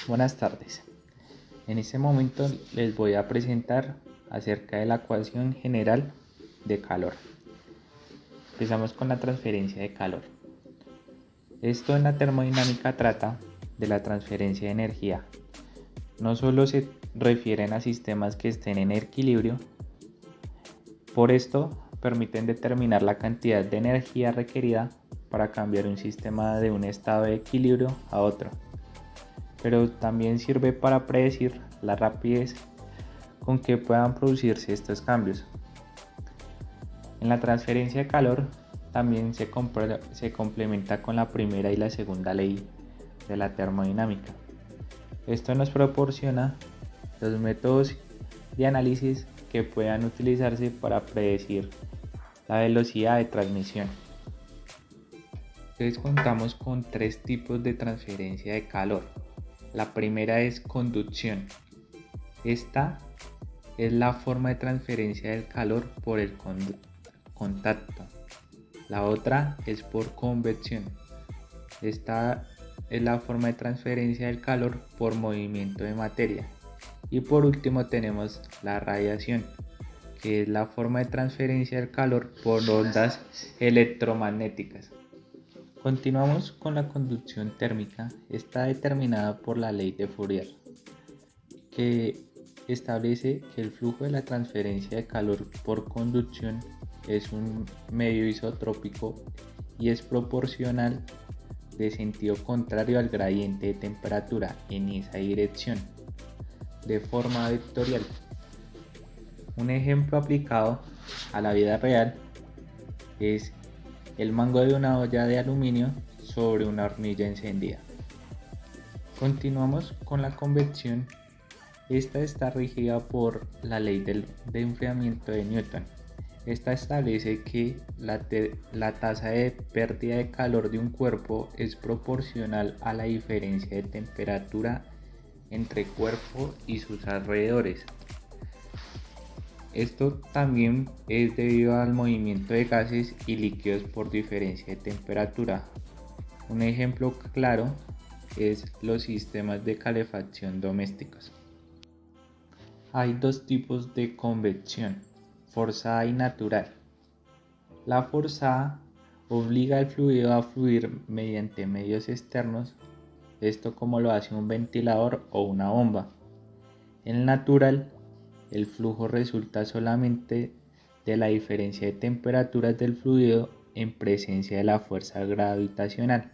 Buenas tardes. En este momento les voy a presentar acerca de la ecuación general de calor. Empezamos con la transferencia de calor. Esto en la termodinámica trata de la transferencia de energía. No solo se refieren a sistemas que estén en equilibrio, por esto permiten determinar la cantidad de energía requerida para cambiar un sistema de un estado de equilibrio a otro. Pero también sirve para predecir la rapidez con que puedan producirse estos cambios. En la transferencia de calor también se complementa con la primera y la segunda ley de la termodinámica. Esto nos proporciona los métodos de análisis que puedan utilizarse para predecir la velocidad de transmisión. Entonces contamos con tres tipos de transferencia de calor. La primera es conducción. Esta es la forma de transferencia del calor por el contacto. La otra es por convección. Esta es la forma de transferencia del calor por movimiento de materia. Y por último tenemos la radiación, que es la forma de transferencia del calor por ondas electromagnéticas. Continuamos con la conducción térmica. Está determinada por la ley de Fourier, que establece que el flujo de la transferencia de calor por conducción es un medio isotrópico y es proporcional de sentido contrario al gradiente de temperatura en esa dirección, de forma vectorial. Un ejemplo aplicado a la vida real es el mango de una olla de aluminio sobre una hornilla encendida. Continuamos con la convección. Esta está regida por la ley de enfriamiento de Newton. Esta establece que la tasa de pérdida de calor de un cuerpo es proporcional a la diferencia de temperatura entre cuerpo y sus alrededores. Esto también es debido al movimiento de gases y líquidos por diferencia de temperatura. Un ejemplo claro es los sistemas de calefacción domésticos. Hay dos tipos de convección, forzada y natural. La forzada obliga al fluido a fluir mediante medios externos, esto como lo hace un ventilador o una bomba. En natural, el flujo resulta solamente de la diferencia de temperaturas del fluido en presencia de la fuerza gravitacional,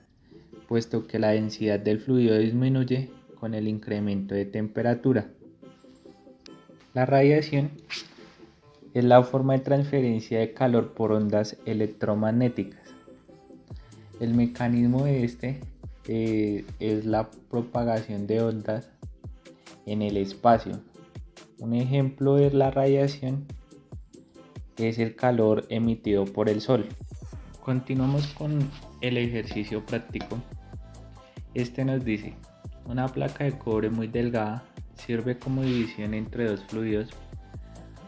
puesto que la densidad del fluido disminuye con el incremento de temperatura. La radiación es la forma de transferencia de calor por ondas electromagnéticas. El mecanismo de es la propagación de ondas en el espacio. Un ejemplo de la radiación es el calor emitido por el sol. Continuamos con el ejercicio práctico. Este nos dice: una placa de cobre muy delgada sirve como división entre dos fluidos.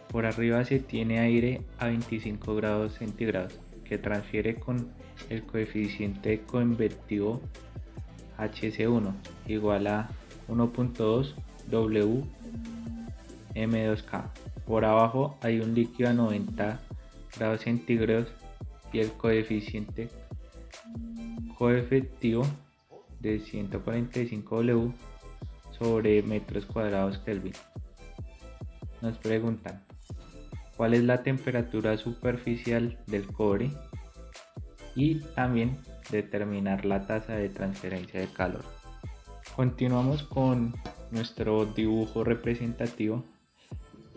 Por arriba se tiene aire a 25 grados centígrados que transfiere con el coeficiente convectivo Hc1 igual a 1.2 W M2K. Por abajo hay un líquido a 90 grados centígrados y el coeficiente coefectivo de 145 W sobre metros cuadrados Kelvin. Nos preguntan: ¿cuál es la temperatura superficial del cobre? Y también determinar la tasa de transferencia de calor. Continuamos con nuestro dibujo representativo.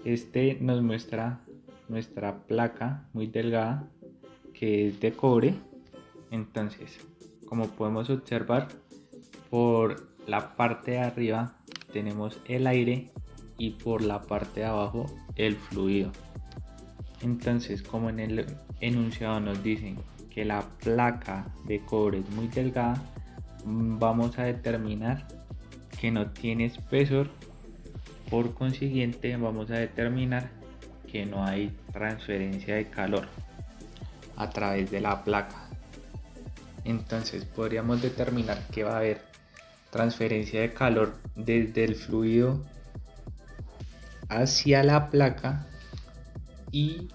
Este nos muestra nuestra placa muy delgada que es de cobre. Entonces, como podemos observar, por la parte de arriba tenemos el aire y por la parte de abajo el fluido. Entonces, como en el enunciado nos dicen que la placa de cobre es muy delgada, vamos a determinar que no tiene espesor. Por consiguiente, vamos a determinar que no hay transferencia de calor a través de la placa. Entonces podríamos determinar que va a haber transferencia de calor desde el fluido hacia la placa y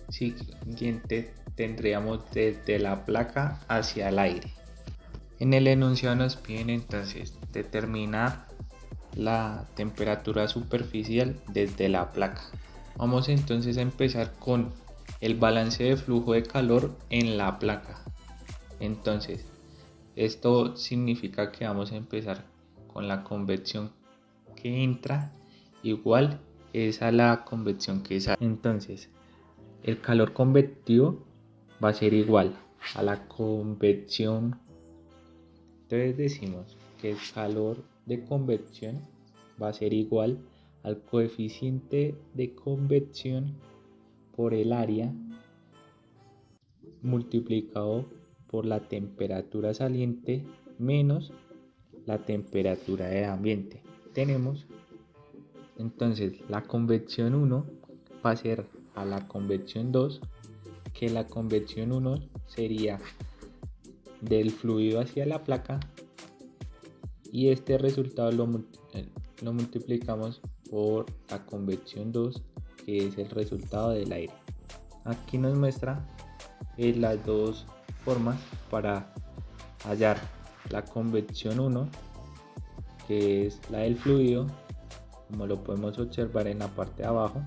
siguiente tendríamos desde la placa hacia el aire. En el enunciado nos piden entonces determinar la temperatura superficial desde la placa. Vamos entonces a empezar con el balance de flujo de calor en la placa. Entonces, esto significa que vamos a empezar con la convección que entra igual es a la convección que sale. Entonces, el calor convectivo va a ser igual a la convección. Entonces decimos que el calor de convección va a ser igual al coeficiente de convección por el área multiplicado por la temperatura saliente menos la temperatura del ambiente. Tenemos entonces la convección 1 va a ser a la convección 2, que la convección 1 sería del fluido hacia la placa y este resultado lo multiplicamos por la convección 2, que es el resultado del aire. Aquí nos muestra las dos formas para hallar la convección 1, que es la del fluido, como lo podemos observar en la parte de abajo,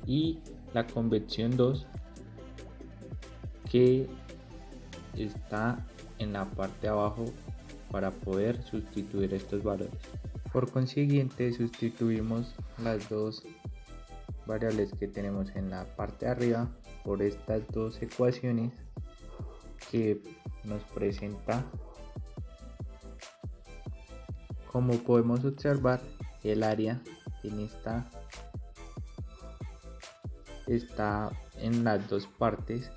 y la convección 2, que está en la parte de abajo, para poder sustituir estos valores. Por consiguiente, sustituimos las dos variables que tenemos en la parte de arriba por estas dos ecuaciones que nos presenta. Como podemos observar, el área en esta está en las dos partes,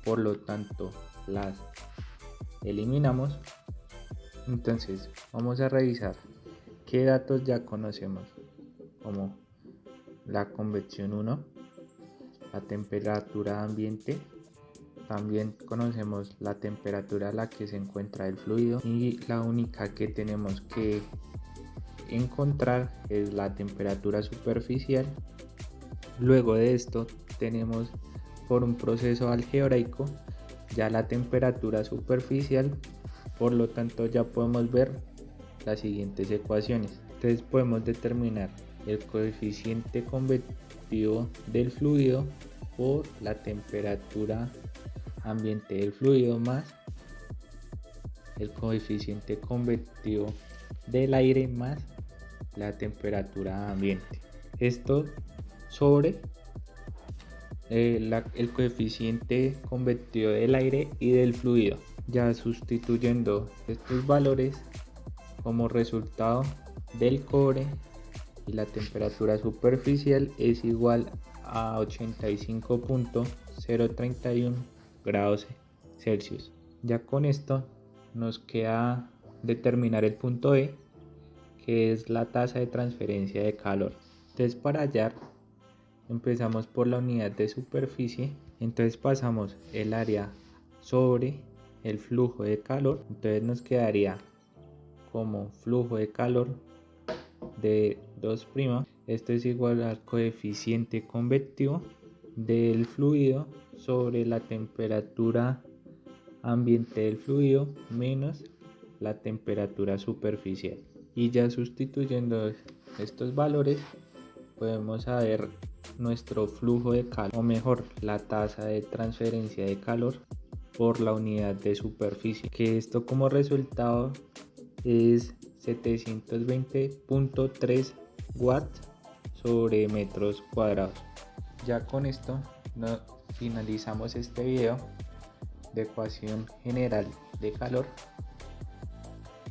por lo tanto las eliminamos. Entonces vamos a revisar qué datos ya conocemos, como la convección 1, la temperatura ambiente. También conocemos la temperatura a la que se encuentra el fluido, y la única que tenemos que encontrar es la temperatura superficial. Luego de esto tenemos, por un proceso algebraico, ya la temperatura superficial. Por lo tanto, ya podemos ver las siguientes ecuaciones. Entonces podemos determinar el coeficiente convectivo del fluido por la temperatura ambiente del fluido más el coeficiente convectivo del aire más la temperatura ambiente. Esto sobre el coeficiente convectivo del aire y del fluido. Ya sustituyendo estos valores como resultado del cobre, y la temperatura superficial es igual a 85.031 grados Celsius. Ya con esto nos queda determinar el punto E, que es la tasa de transferencia de calor. Entonces, para hallar, empezamos por la unidad de superficie. Entonces pasamos el área sobre el flujo de calor. Entonces nos quedaría como flujo de calor de 2'. Esto es igual al coeficiente convectivo del fluido sobre la temperatura ambiente del fluido menos la temperatura superficial. Y ya sustituyendo estos valores, podemos saber nuestro flujo de calor, o mejor, la tasa de transferencia de calor por la unidad de superficie, que esto como resultado es 720.3 watts sobre metros cuadrados. Ya con esto finalizamos este video de ecuación general de calor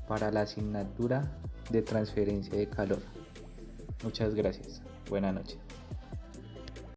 para la asignatura de transferencia de calor. Muchas gracias. Buenas noches.